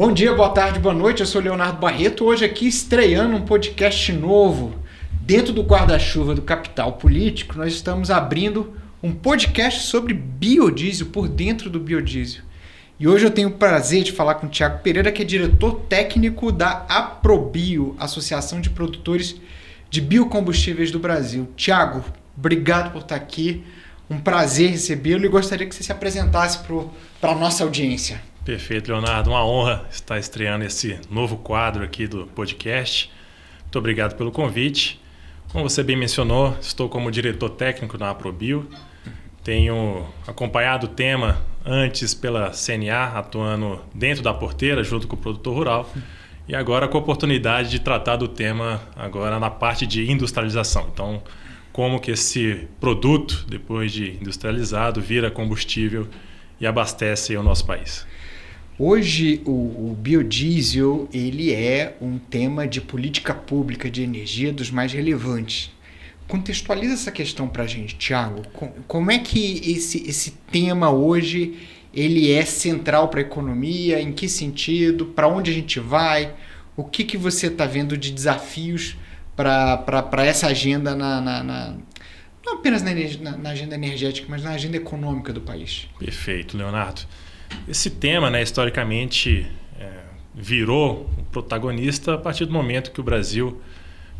Bom dia, boa tarde, boa noite, eu sou Leonardo Barreto, hoje aqui estreando um podcast novo dentro do guarda-chuva do Capital Político. Nós estamos abrindo um podcast sobre biodiesel, por dentro do biodiesel. E hoje eu tenho o prazer de falar com o Thiago Pereira, que é diretor técnico da Aprobio, Associação de Produtores de Biocombustíveis do Brasil. Thiago, obrigado por estar aqui, um prazer recebê-lo e gostaria que você se apresentasse para a nossa audiência. Perfeito, Leonardo. Uma honra estar estreando esse novo quadro aqui do podcast. Muito obrigado pelo convite. Como você bem mencionou, estou como diretor técnico na Aprobio. Tenho acompanhado o tema antes pela CNA, atuando dentro da porteira, junto com o produtor rural. E agora com a oportunidade de tratar do tema agora na parte de industrialização. Então, como que esse produto, depois de industrializado, vira combustível e abastece o nosso país. Hoje o biodiesel ele é um tema de política pública de energia dos mais relevantes. Contextualiza essa questão para a gente, Thiago. Como é que esse tema hoje ele é central para a economia? Em que sentido? Para onde a gente vai? O que você está vendo de desafios para essa agenda não apenas na agenda energética, mas na agenda econômica do país? Perfeito, Leonardo. Esse tema, historicamente, virou o protagonista a partir do momento que o Brasil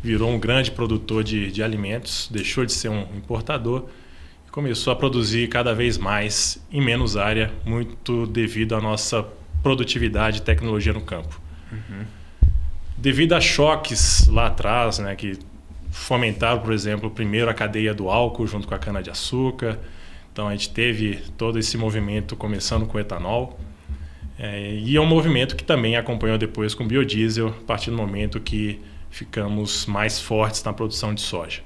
virou um grande produtor de alimentos, deixou de ser um importador e começou a produzir cada vez mais em menos área, muito devido à nossa produtividade e tecnologia no campo. Uhum. Devido a choques lá atrás, que fomentaram, por exemplo, primeiro a cadeia do álcool junto com a cana-de-açúcar. Então a gente teve todo esse movimento começando com o etanol e é um movimento que também acompanhou depois com o biodiesel, a partir do momento que ficamos mais fortes na produção de soja.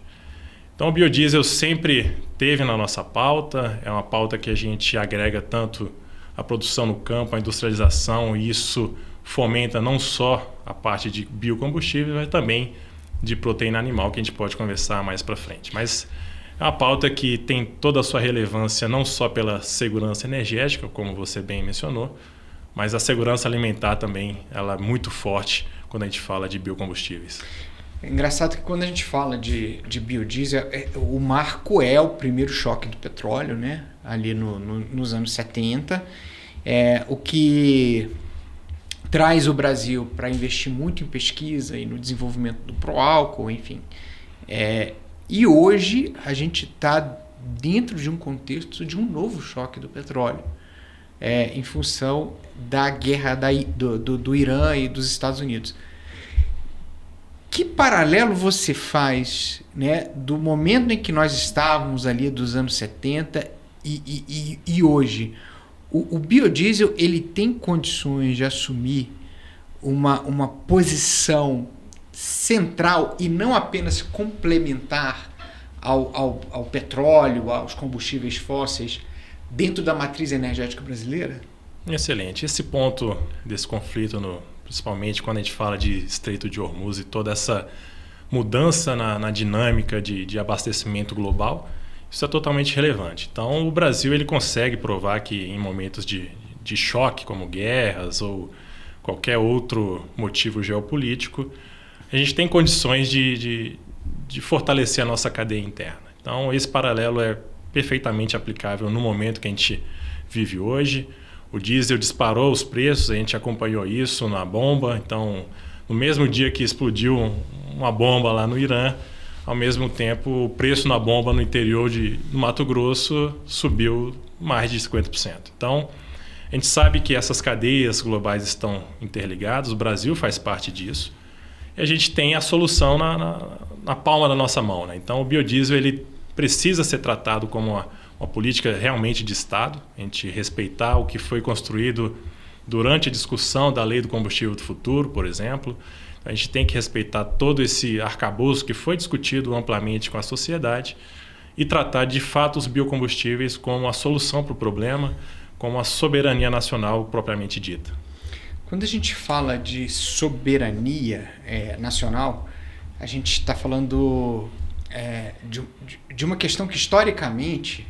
Então o biodiesel sempre teve na nossa pauta, é uma pauta que a gente agrega tanto a produção no campo, a industrialização, e isso fomenta não só a parte de biocombustível, mas também de proteína animal, que a gente pode conversar mais para frente. Mas é uma pauta que tem toda a sua relevância não só pela segurança energética, como você bem mencionou, mas a segurança alimentar também ela é muito forte quando a gente fala de biocombustíveis. É engraçado que quando a gente fala de biodiesel, o marco é o primeiro choque do petróleo, ali nos anos 70, o que traz o Brasil para investir muito em pesquisa e no desenvolvimento do pró-álcool, enfim. E hoje a gente está dentro de um contexto de um novo choque do petróleo, em função da guerra do Irã e dos Estados Unidos. Que paralelo você faz, do momento em que nós estávamos ali dos anos 70 e hoje? O biodiesel ele tem condições de assumir uma posição central e não apenas complementar ao petróleo, aos combustíveis fósseis dentro da matriz energética brasileira? Excelente. Esse ponto desse conflito, principalmente quando a gente fala de Estreito de Hormuz e toda essa mudança na dinâmica de abastecimento global, isso é totalmente relevante. Então o Brasil ele consegue provar que em momentos de choque, como guerras ou qualquer outro motivo geopolítico, a gente tem condições de fortalecer a nossa cadeia interna. Então, esse paralelo é perfeitamente aplicável no momento que a gente vive hoje. O diesel disparou os preços, a gente acompanhou isso na bomba. Então, no mesmo dia que explodiu uma bomba lá no Irã, ao mesmo tempo, o preço na bomba no interior do Mato Grosso subiu mais de 50%. Então, a gente sabe que essas cadeias globais estão interligadas, o Brasil faz parte disso. E a gente tem a solução na palma da nossa mão. Então, o biodiesel ele precisa ser tratado como uma política realmente de Estado, a gente respeitar o que foi construído durante a discussão da Lei do Combustível do Futuro, por exemplo. A gente tem que respeitar todo esse arcabouço que foi discutido amplamente com a sociedade e tratar de fato os biocombustíveis como a solução para o problema, como a soberania nacional propriamente dita. Quando a gente fala de soberania nacional, a gente está falando de uma questão que historicamente,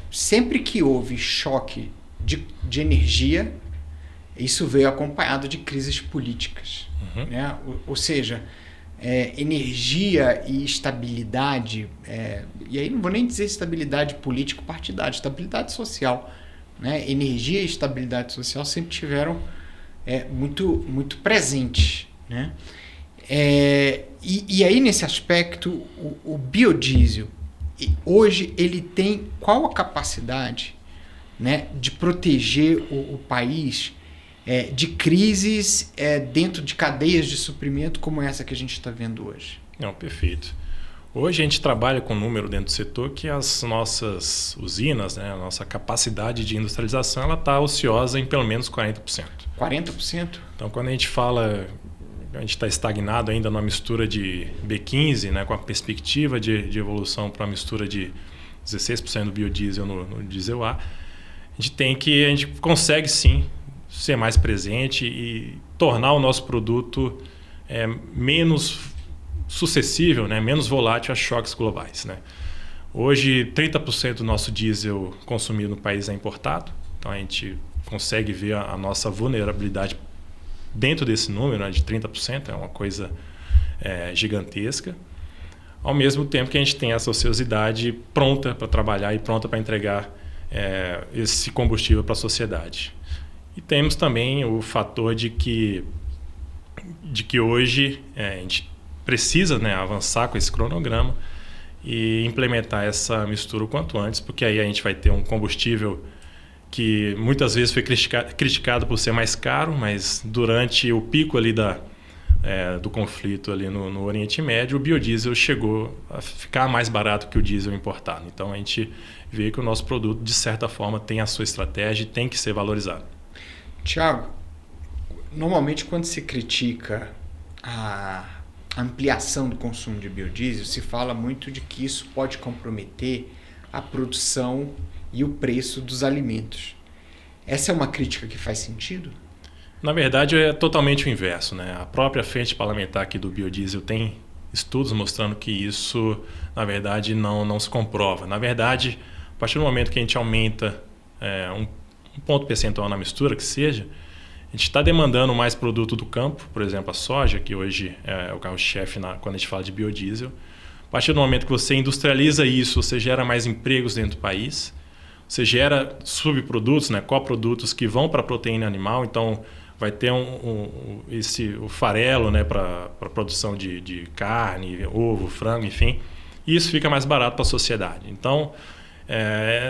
sempre que houve choque de energia, isso veio acompanhado de crises políticas. Né? Ou seja, energia e estabilidade, e aí não vou nem dizer estabilidade político-partidária, estabilidade social. Né? Energia e estabilidade social sempre tiveram muito, muito presentes. Né? E aí, nesse aspecto, o biodiesel, hoje, ele tem qual a capacidade, né, de proteger o país de crises dentro de cadeias de suprimento como essa que a gente está vendo hoje? Não, perfeito. Hoje a gente trabalha com um número dentro do setor que as nossas usinas, né, a nossa capacidade de industrialização, ela está ociosa em pelo menos 40%. 40%? Então, quando a gente fala, a gente está estagnado ainda numa mistura de B15, né, com a perspectiva de evolução para uma mistura de 16% do biodiesel no diesel A, a gente consegue sim ser mais presente e tornar o nosso produto menos sucessível, né, menos volátil a choques globais. Né? Hoje, 30% do nosso diesel consumido no país é importado, então a gente consegue ver a nossa vulnerabilidade dentro desse número, né, de 30%, é uma coisa gigantesca. Ao mesmo tempo que a gente tem essa ociosidade pronta para trabalhar e pronta para entregar esse combustível para a sociedade. E temos também o fator de que hoje a gente precisa, né, avançar com esse cronograma e implementar essa mistura o quanto antes, porque aí a gente vai ter um combustível que muitas vezes foi criticado por ser mais caro, mas durante o pico ali do conflito ali no Oriente Médio, o biodiesel chegou a ficar mais barato que o diesel importado. Então a gente vê que o nosso produto, de certa forma, tem a sua estratégia e tem que ser valorizado. Tiago, normalmente quando se critica a ampliação do consumo de biodiesel, se fala muito de que isso pode comprometer a produção e o preço dos alimentos. Essa é uma crítica que faz sentido? Na verdade, é totalmente o inverso, né? A própria frente parlamentar aqui do biodiesel tem estudos mostrando que isso, na verdade, não se comprova. Na verdade, a partir do momento que a gente aumenta um ponto percentual na mistura, que seja, a gente está demandando mais produto do campo, por exemplo, a soja, que hoje é o carro-chefe quando a gente fala de biodiesel. A partir do momento que você industrializa isso, você gera mais empregos dentro do país, você gera subprodutos, né, coprodutos que vão para a proteína animal, então vai ter o farelo, né, para a produção de carne, ovo, frango, enfim, e isso fica mais barato para a sociedade. Então,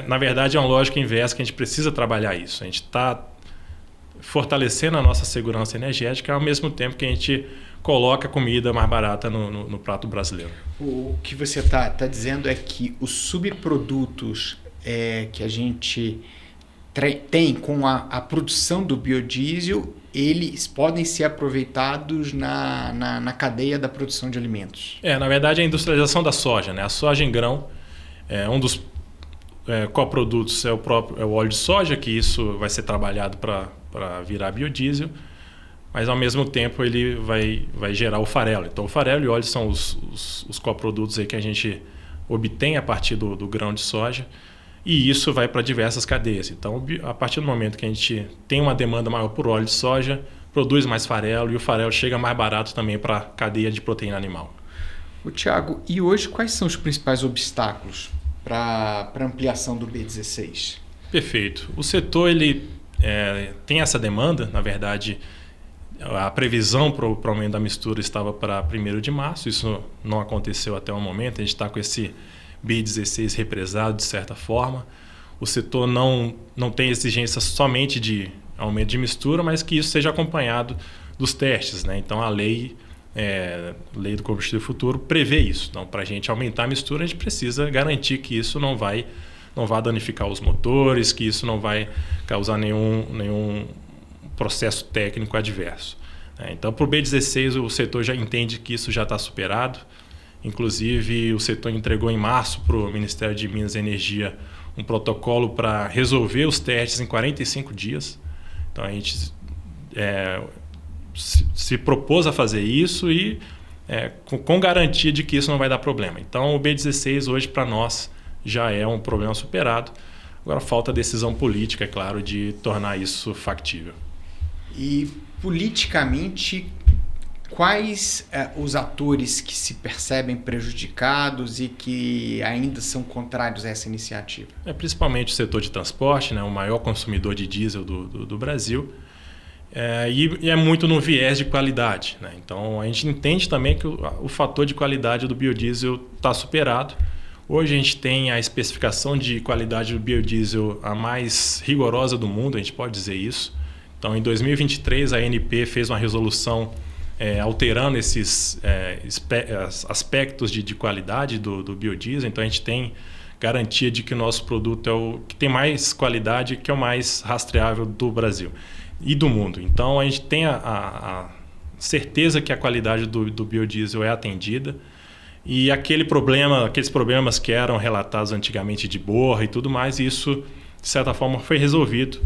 na verdade, é uma lógica inversa que a gente precisa trabalhar isso. A gente está fortalecendo a nossa segurança energética ao mesmo tempo que a gente coloca comida mais barata no prato brasileiro. O que você está dizendo é que os subprodutos que a gente tem com a produção do biodiesel, eles podem ser aproveitados na cadeia da produção de alimentos. Na verdade, a industrialização da soja, né? A soja em grão, um dos coprodutos é o óleo de soja, que isso vai ser trabalhado para virar biodiesel, mas ao mesmo tempo ele vai gerar o farelo. Então o farelo e o óleo são os coprodutos aí que a gente obtém a partir do grão de soja, e isso vai para diversas cadeias. Então, a partir do momento que a gente tem uma demanda maior por óleo de soja, produz mais farelo, e o farelo chega mais barato também para a cadeia de proteína animal. Tiago, e hoje quais são os principais obstáculos para a ampliação do B16? Perfeito. O setor ele tem essa demanda. Na verdade, a previsão para o aumento da mistura estava para 1º de março. Isso não aconteceu até o momento. A gente está com esse B16 represado de certa forma. O setor não tem exigência somente de aumento de mistura, mas que isso seja acompanhado dos testes, né? Então a lei do combustível futuro prevê isso. Então, para a gente aumentar a mistura, a gente precisa garantir que isso não vai danificar os motores, que isso não vai causar nenhum processo técnico adverso. Então, para o B16, o setor já entende que isso já está superado. Inclusive, o setor entregou em março para o Ministério de Minas e Energia um protocolo para resolver os testes em 45 dias. Então, a gente se propôs a fazer isso e com garantia de que isso não vai dar problema. Então, o B16 hoje, para nós, já é um problema superado. Agora, falta decisão política, é claro, de tornar isso factível. E politicamente, quais os atores que se percebem prejudicados e que ainda são contrários a essa iniciativa? Principalmente o setor de transporte, né, o maior consumidor de diesel do Brasil, e é muito no viés de qualidade, né? Então a gente entende também que o fator de qualidade do biodiesel está superado. Hoje a gente tem a especificação de qualidade do biodiesel a mais rigorosa do mundo, a gente pode dizer isso. Então em 2023 a ANP fez uma resolução alterando esses aspectos de qualidade do biodiesel. Então a gente tem garantia de que o nosso produto é o que tem mais qualidade, que é o mais rastreável do Brasil e do mundo. Então a gente tem a certeza que a qualidade do biodiesel é atendida. E aqueles problemas que eram relatados antigamente de borra e tudo mais, isso de certa forma foi resolvido,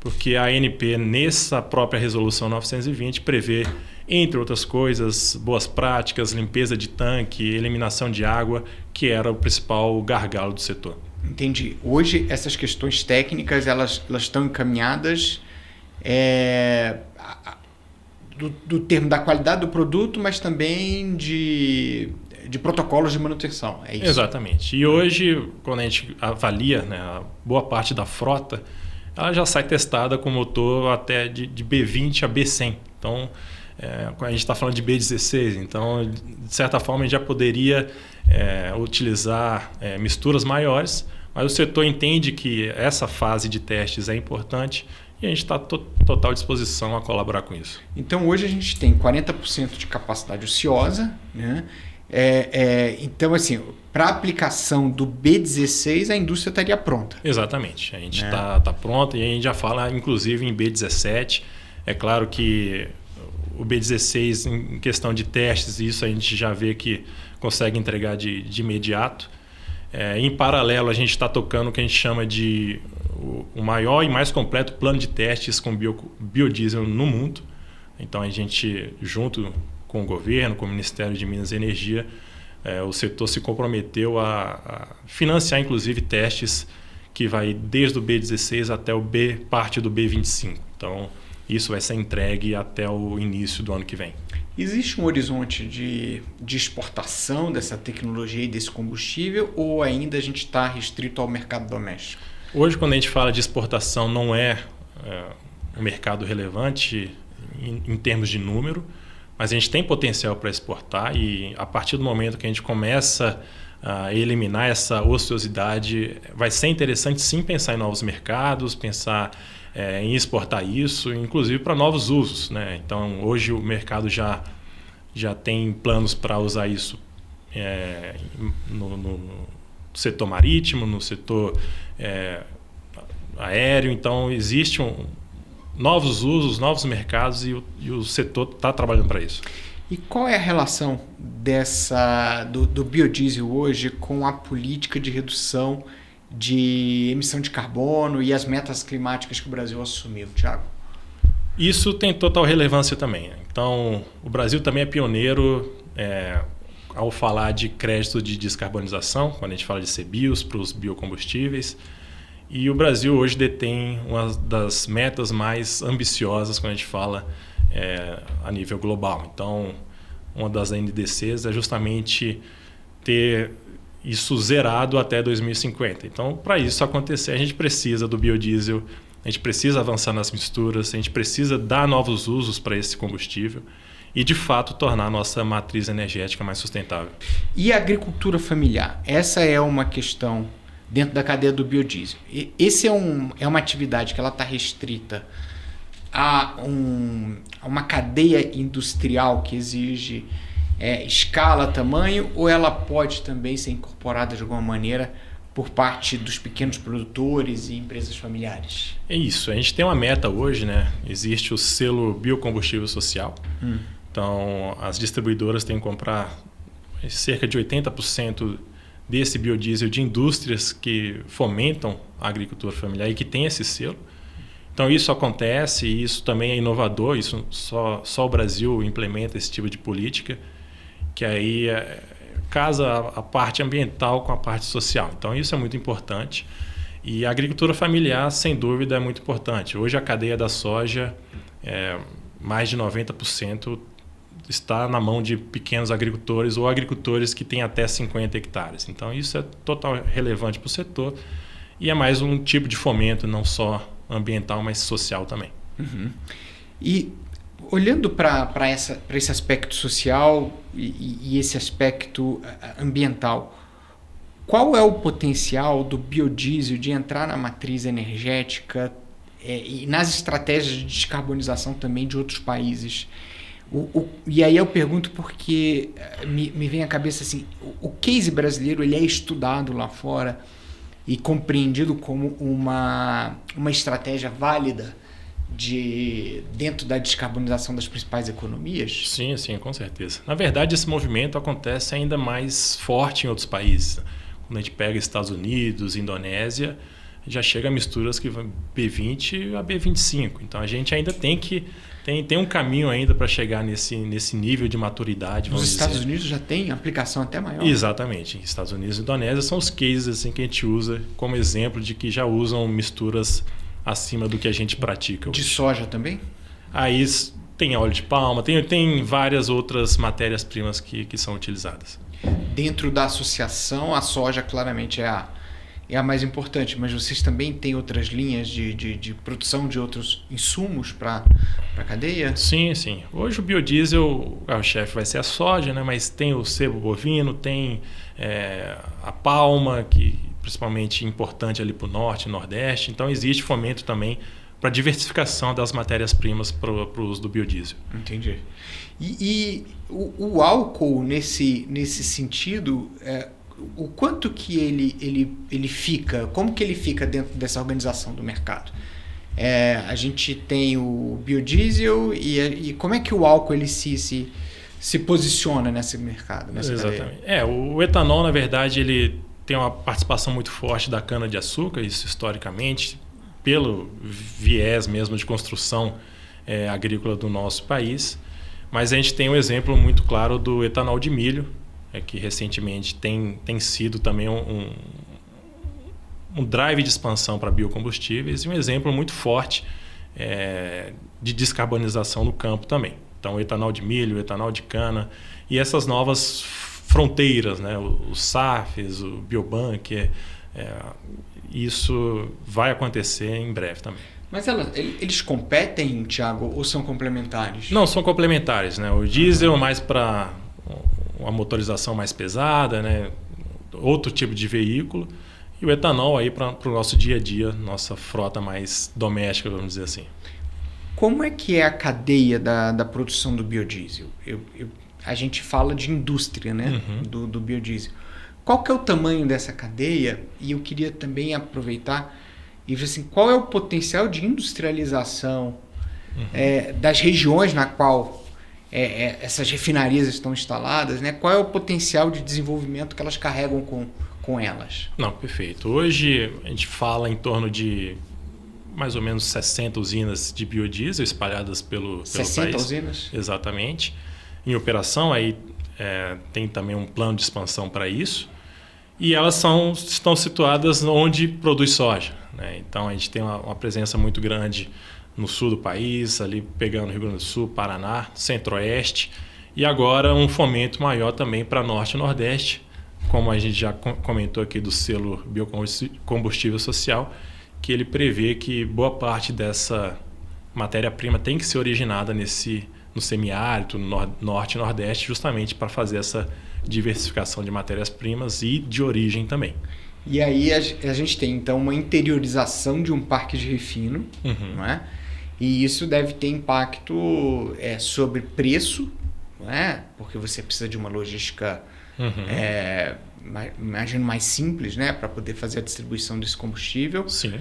porque a ANP nessa própria resolução 920 prevê, entre outras coisas, boas práticas, limpeza de tanque, eliminação de água, que era o principal gargalo do setor. Entendi. Hoje essas questões técnicas elas estão encaminhadas do termo da qualidade do produto, mas também de protocolos de manutenção. É isso? Exatamente. E hoje, quando a gente avalia, né, a boa parte da frota, ela já sai testada com motor até de B20 a B100. Então, a gente está falando de B16, então, de certa forma, a gente já poderia utilizar misturas maiores, mas o setor entende que essa fase de testes é importante e a gente está total disposição a colaborar com isso. Então, hoje a gente tem 40% de capacidade ociosa, né? Então, assim, para a aplicação do B16, a indústria estaria pronta. Exatamente. A gente está pronta e a gente já fala, inclusive, em B17. É claro que o B16, em questão de testes, isso a gente já vê que consegue entregar de imediato. Em paralelo, a gente está tocando o que a gente chama de o maior e mais completo plano de testes com biodiesel no mundo. Então, a gente, junto com o governo, com o Ministério de Minas e Energia, o setor se comprometeu a financiar, inclusive, testes que vai desde o B16 até parte do B25. Então, isso vai ser entregue até o início do ano que vem. Existe um horizonte de exportação dessa tecnologia e desse combustível, ou ainda a gente está restrito ao mercado doméstico? Hoje, quando a gente fala de exportação, não é um mercado relevante em termos de número, mas a gente tem potencial para exportar e a partir do momento que a gente começa a eliminar essa ociosidade, vai ser interessante sim pensar em novos mercados, pensar em exportar isso, inclusive para novos usos, né? Então, hoje o mercado já tem planos para usar isso no setor marítimo, no setor aéreo. Então, existe novos usos, novos mercados e o setor está trabalhando para isso. E qual é a relação do biodiesel hoje com a política de redução de emissão de carbono e as metas climáticas que o Brasil assumiu, Thiago? Isso tem total relevância também. Então, o Brasil também é pioneiro ao falar de crédito de descarbonização, quando a gente fala de CBIOs para os biocombustíveis. E o Brasil hoje detém uma das metas mais ambiciosas quando a gente fala a nível global. Então, uma das NDCs é justamente ter isso zerado até 2050. Então, para isso acontecer, a gente precisa do biodiesel, a gente precisa avançar nas misturas, a gente precisa dar novos usos para esse combustível e, de fato, tornar a nossa matriz energética mais sustentável. E a agricultura familiar? Essa é uma questão dentro da cadeia do biodiesel. Esse é uma atividade que ela está restrita a uma cadeia industrial que exige escala, tamanho, ou ela pode também ser incorporada de alguma maneira por parte dos pequenos produtores e empresas familiares? É isso. A gente tem uma meta hoje, né? Existe o selo biocombustível social. Então, as distribuidoras têm que comprar cerca de 80% desse biodiesel de indústrias que fomentam a agricultura familiar e que tem esse selo. Então, isso acontece e isso também é inovador. Isso só o Brasil implementa esse tipo de política, que aí casa a parte ambiental com a parte social. Então, isso é muito importante. E a agricultura familiar, sem dúvida, é muito importante. Hoje, a cadeia da soja mais de 90% está na mão de pequenos agricultores ou agricultores que têm até 50 hectares. Então, isso é totalmente relevante para o setor e é mais um tipo de fomento, não só ambiental, mas social também. Uhum. E olhando para esse aspecto social e esse aspecto ambiental, qual é o potencial do biodiesel de entrar na matriz energética e nas estratégias de descarbonização também de outros países? E aí eu pergunto porque me vem à cabeça assim, o case brasileiro ele é estudado lá fora e compreendido como uma estratégia válida dentro da descarbonização das principais economias? Sim, com certeza. Na verdade, esse movimento acontece ainda mais forte em outros países. Quando a gente pega Estados Unidos, Indonésia, já chega a misturas que vão B20 a B25. Então a gente ainda tem um caminho ainda para chegar nesse nível de maturidade. Nos Estados Unidos já tem aplicação até maior. Exatamente. Estados Unidos e Indonésia são os cases assim, que a gente usa como exemplo de que já usam misturas acima do que a gente pratica hoje. De soja também? Aí tem óleo de palma, tem várias outras matérias-primas que são utilizadas. Dentro da associação, a soja claramente é a mais importante, mas vocês também têm outras linhas de produção de outros insumos para a cadeia? Sim. Hoje o biodiesel, o chefe vai ser a soja, né? Mas tem o sebo bovino, tem a palma, que principalmente importante ali para o norte e nordeste. Então existe fomento também para diversificação das matérias-primas para o uso do biodiesel. Entendi. E o álcool, nesse sentido, o quanto que ele fica, como que ele fica dentro dessa organização do mercado? A gente tem o biodiesel e como é que o álcool ele se posiciona nesse mercado? Exatamente. O etanol, na verdade, ele tem uma participação muito forte da cana-de-açúcar, isso historicamente, pelo viés mesmo de construção agrícola do nosso país. Mas a gente tem um exemplo muito claro do etanol de milho, que recentemente tem sido também um drive de expansão para biocombustíveis e um exemplo muito forte de descarbonização no campo também. Então, o etanol de milho, o etanol de cana e essas novas fronteiras, né? Os SAFs, o Biobank, isso vai acontecer em breve também. Mas eles competem, Thiago, ou são complementares? Não, são complementares, né? O diesel mais para uma motorização mais pesada, né? Outro tipo de veículo, e o etanol aí para o nosso dia a dia, nossa frota mais doméstica, vamos dizer assim. Como é que é a cadeia da produção do biodiesel? A gente fala de indústria, né? Uhum. do biodiesel. Qual que é o tamanho dessa cadeia? E eu queria também aproveitar e ver assim, qual é o potencial de industrialização das regiões na qual essas refinarias estão instaladas, né? Qual é o potencial de desenvolvimento que elas carregam com elas? Não, perfeito. Hoje a gente fala em torno de mais ou menos 60 usinas de biodiesel espalhadas pelo 60 país. 60 usinas? Exatamente. Em operação, aí tem também um plano de expansão para isso. E elas estão situadas onde produz soja, né? Então a gente tem uma presença muito grande no sul do país, ali pegando Rio Grande do Sul, Paraná, Centro-Oeste, e agora um fomento maior também para Norte e Nordeste, como a gente já comentou aqui do selo Biocombustível Social, que ele prevê que boa parte dessa matéria-prima tem que ser originada no semiárido, no Norte e Nordeste, justamente para fazer essa diversificação de matérias-primas e de origem também. E aí a gente tem então uma interiorização de um parque de refino, não é? E isso deve ter impacto sobre preço, não é? Porque você precisa de uma logística, imagino, mais simples, né? Para poder fazer a distribuição desse combustível. Sim.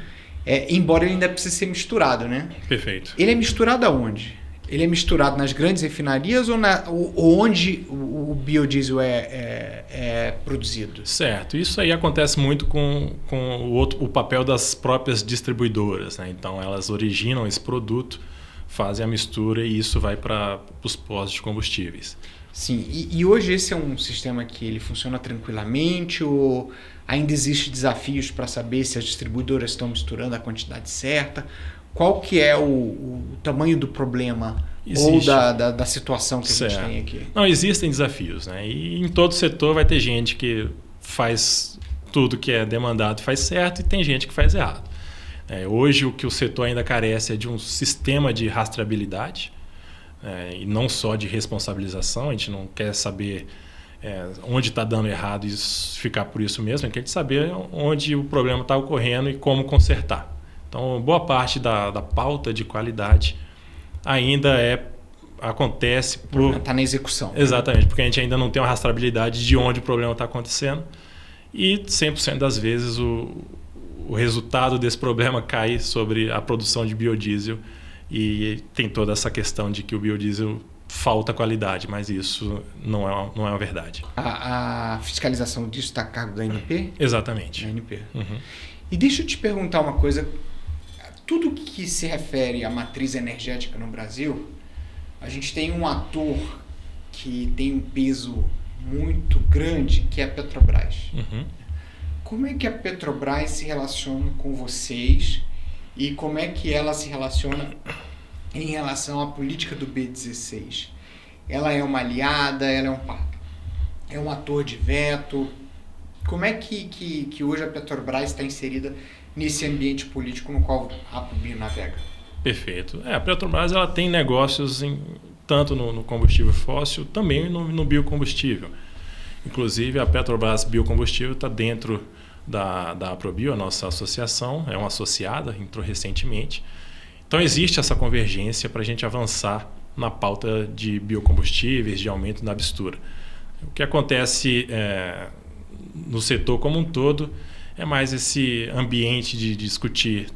Embora ele ainda precise ser misturado, né? Perfeito. Ele é misturado aonde? Ele é misturado nas grandes refinarias ou onde o biodiesel é produzido? Certo. Isso aí acontece muito com o papel das próprias distribuidoras, né? Então, elas originam esse produto, fazem a mistura e isso vai para os postos de combustíveis. Sim. E hoje esse é um sistema que ele funciona tranquilamente ou ainda existem desafios para saber se as distribuidoras estão misturando a quantidade certa? qual que é o tamanho do problema ou da situação que a gente tem aqui? Não, existem desafios, né? E em todo setor vai ter gente que faz tudo que é demandado faz certo e tem gente que faz errado. Hoje o que o setor ainda carece é de um sistema de rastreabilidade, e não só de responsabilização. A gente não quer saber onde está dando errado e ficar por isso mesmo, a gente quer saber onde o problema está ocorrendo e como consertar. Então, boa parte da pauta de qualidade ainda acontece por... Está na execução. Exatamente, porque a gente ainda não tem uma rastreabilidade de onde o problema está acontecendo e 100% das vezes o resultado desse problema cai sobre a produção de biodiesel e tem toda essa questão de que o biodiesel falta qualidade, mas isso não é uma verdade. A fiscalização disso está a cargo da ANP? Exatamente. Da ANP. Uhum. E deixa eu te perguntar uma coisa. Tudo que se refere à matriz energética no Brasil, a gente tem um ator que tem um peso muito grande, que é a Petrobras. Uhum. Como é que a Petrobras se relaciona com vocês e como é que ela se relaciona em relação à política do B16? Ela é uma aliada? Ela é um ator de veto? Como é que hoje a Petrobras está inserida nesse ambiente político no qual a PUBio navega? Perfeito. A Petrobras ela tem negócios tanto no combustível fóssil, também no biocombustível. Inclusive, a Petrobras Biocombustível está dentro da APROBio, a nossa associação, é uma associada, entrou recentemente. Então, existe essa convergência para a gente avançar na pauta de biocombustíveis, de aumento da mistura. O que acontece no setor como um todo é mais esse ambiente de discutir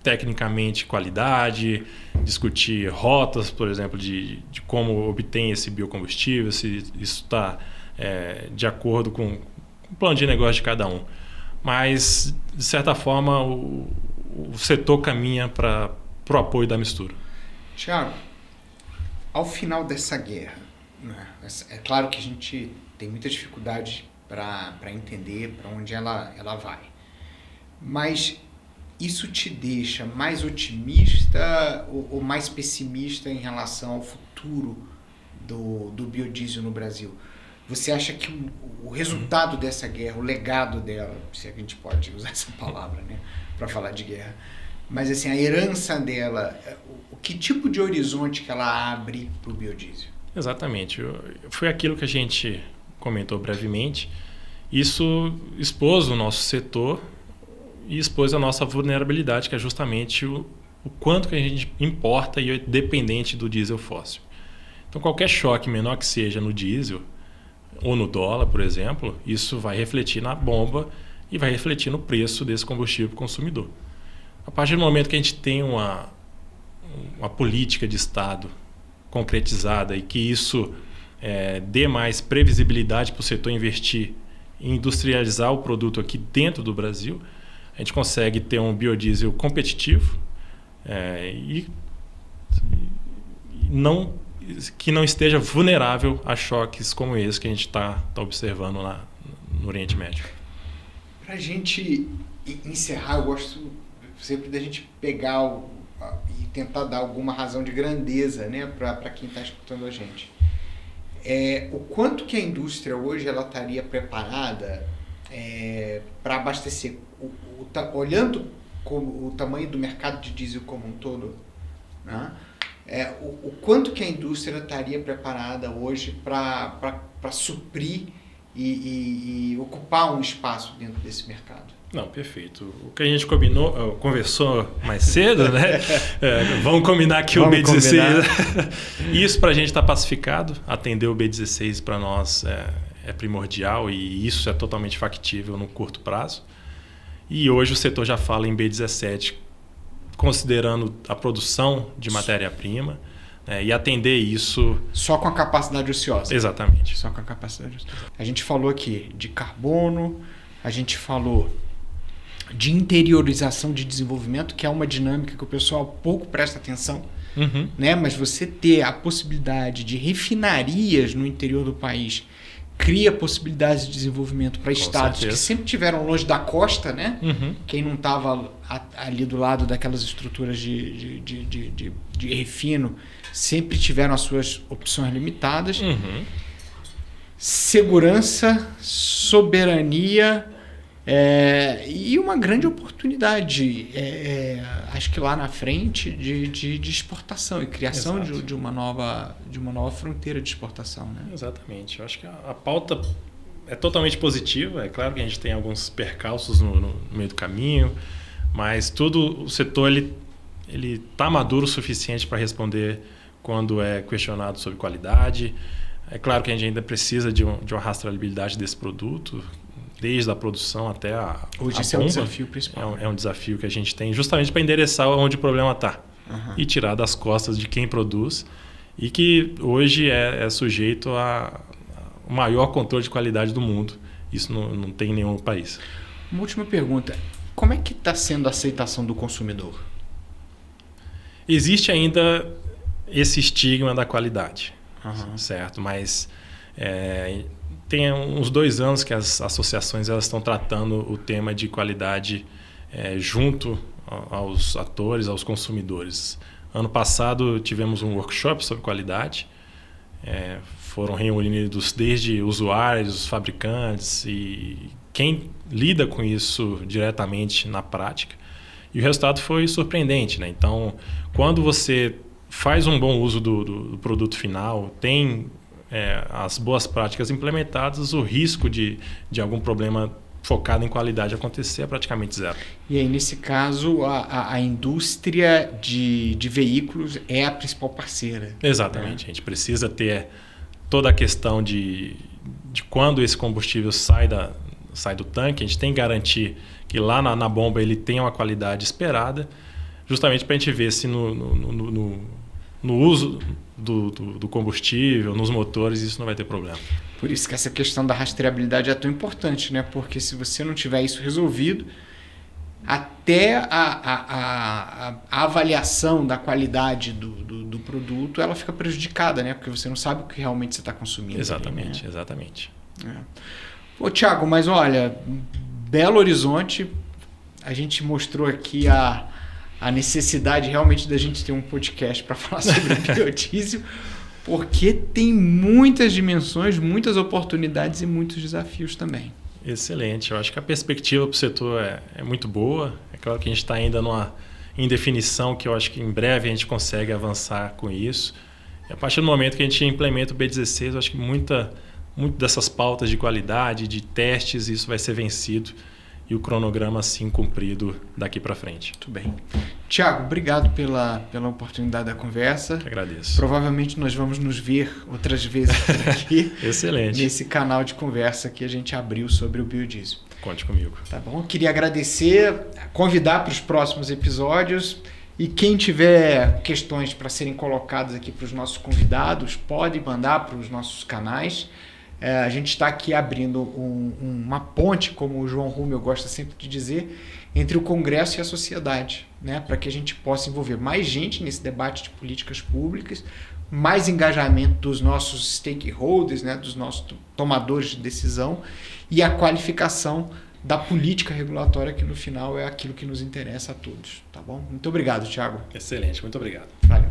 tecnicamente qualidade, discutir rotas, por exemplo, de como obtém esse biocombustível, se isso está de acordo com o plano de negócio de cada um. Mas, de certa forma, o setor caminha para o apoio da mistura. Tiago, ao final dessa guerra, né, é claro que a gente tem muita dificuldade para entender para onde ela vai, mas isso te deixa mais otimista ou mais pessimista em relação ao futuro do biodiesel no Brasil? Você acha que o resultado dessa guerra, o legado dela, se a gente pode usar essa palavra, né, para falar de guerra, mas assim, a herança dela, que tipo de horizonte que ela abre para o biodiesel? Exatamente. Foi aquilo que a gente comentou brevemente. Isso expôs o nosso setor e expôs a nossa vulnerabilidade, que é justamente o quanto que a gente importa e é dependente do diesel fóssil. Então, qualquer choque menor que seja no diesel ou no dólar, por exemplo, isso vai refletir na bomba e vai refletir no preço desse combustível para o consumidor. A partir do momento que a gente tem uma política de Estado concretizada e que isso dê mais previsibilidade para o setor investir em industrializar o produto aqui dentro do Brasil, a gente consegue ter um biodiesel competitivo que não esteja vulnerável a choques como esse que a gente está observando lá no Oriente Médio. Para a gente encerrar, eu gosto sempre da gente pegar e tentar dar alguma razão de grandeza, né, para quem está escutando a gente. O quanto que a indústria hoje ela estaria preparada para abastecer, olhando o tamanho do mercado de diesel como um todo, né? O quanto que a indústria estaria preparada hoje para suprir e ocupar um espaço dentro desse mercado? Não, perfeito. O que a gente conversou mais cedo, né? Vamos combinar que o B16... Isso para a gente está pacificado. Atender o B16 para nós é primordial e isso é totalmente factível no curto prazo. E hoje o setor já fala em B17, considerando a produção de matéria-prima, e atender isso... Só com a capacidade ociosa. Exatamente. Só com a capacidade ociosa. A gente falou aqui de carbono, a gente falou de interiorização de desenvolvimento, que é uma dinâmica que o pessoal pouco presta atenção, né? Mas você ter a possibilidade de refinarias no interior do país cria possibilidades de desenvolvimento para estados que sempre tiveram longe da costa, né? Quem não estava ali do lado daquelas estruturas de refino sempre tiveram as suas opções limitadas. Segurança, soberania e uma grande oportunidade, acho que lá na frente, de exportação e criação de uma nova fronteira de exportação. Né? Exatamente. Eu acho que a pauta é totalmente positiva. É claro que a gente tem alguns percalços no meio do caminho, mas o setor ele está maduro o suficiente para responder quando é questionado sobre qualidade. É claro que a gente ainda precisa de uma rastreabilidade desse produto, desde a produção até a Hoje esse bomba. É um desafio principal. É um desafio que a gente tem justamente para endereçar onde o problema está e tirar das costas de quem produz e que hoje é sujeito ao maior controle de qualidade do mundo. Isso não tem em nenhum país. Uma última pergunta. Como é que está sendo a aceitação do consumidor? Existe ainda esse estigma da qualidade, certo? Mas tem uns 2 anos que as associações elas estão tratando o tema de qualidade junto aos atores, aos consumidores. Ano passado tivemos um workshop sobre qualidade. Foram reunidos desde usuários, fabricantes e quem lida com isso diretamente na prática. E o resultado foi surpreendente, né? Então, quando você faz um bom uso do produto final, tem as boas práticas implementadas, o risco de algum problema focado em qualidade acontecer é praticamente zero. E aí, nesse caso, a indústria de veículos é a principal parceira. Exatamente. A gente precisa ter toda a questão de quando esse combustível sai do tanque, a gente tem que garantir que lá na bomba ele tenha uma qualidade esperada, justamente para a gente ver se no uso do combustível, nos motores, isso não vai ter problema. Por isso que essa questão da rastreabilidade é tão importante, né? Porque se você não tiver isso resolvido, até a avaliação da qualidade do produto ela fica prejudicada, né? Porque você não sabe o que realmente você está consumindo. Exatamente, ali, né? exatamente. Ô, Thiago, mas olha, Belo Horizonte, a gente mostrou aqui a necessidade realmente da gente ter um podcast para falar sobre biodiesel, porque tem muitas dimensões, muitas oportunidades e muitos desafios também. Excelente. Eu acho que a perspectiva para o setor é muito boa. É claro que a gente está ainda em definição, que eu acho que em breve a gente consegue avançar com isso. E a partir do momento que a gente implementa o B16, eu acho que muito dessas pautas de qualidade, de testes, isso vai ser vencido e o cronograma assim cumprido daqui para frente. Muito bem. Thiago, obrigado pela oportunidade da conversa. Eu agradeço. Provavelmente nós vamos nos ver outras vezes por aqui. Excelente. Nesse canal de conversa que a gente abriu sobre o biodiesel. Conte comigo. Tá bom? Queria agradecer, convidar para os próximos episódios. E quem tiver questões para serem colocadas aqui para os nossos convidados, pode mandar para os nossos canais. A gente está aqui abrindo uma ponte, como o João Rumel gosta sempre de dizer, entre o Congresso e a sociedade, né? Para que a gente possa envolver mais gente nesse debate de políticas públicas, mais engajamento dos nossos stakeholders, né? Dos nossos tomadores de decisão e a qualificação da política regulatória, que no final é aquilo que nos interessa a todos. Tá bom? Muito obrigado, Thiago. Excelente, muito obrigado. Valeu.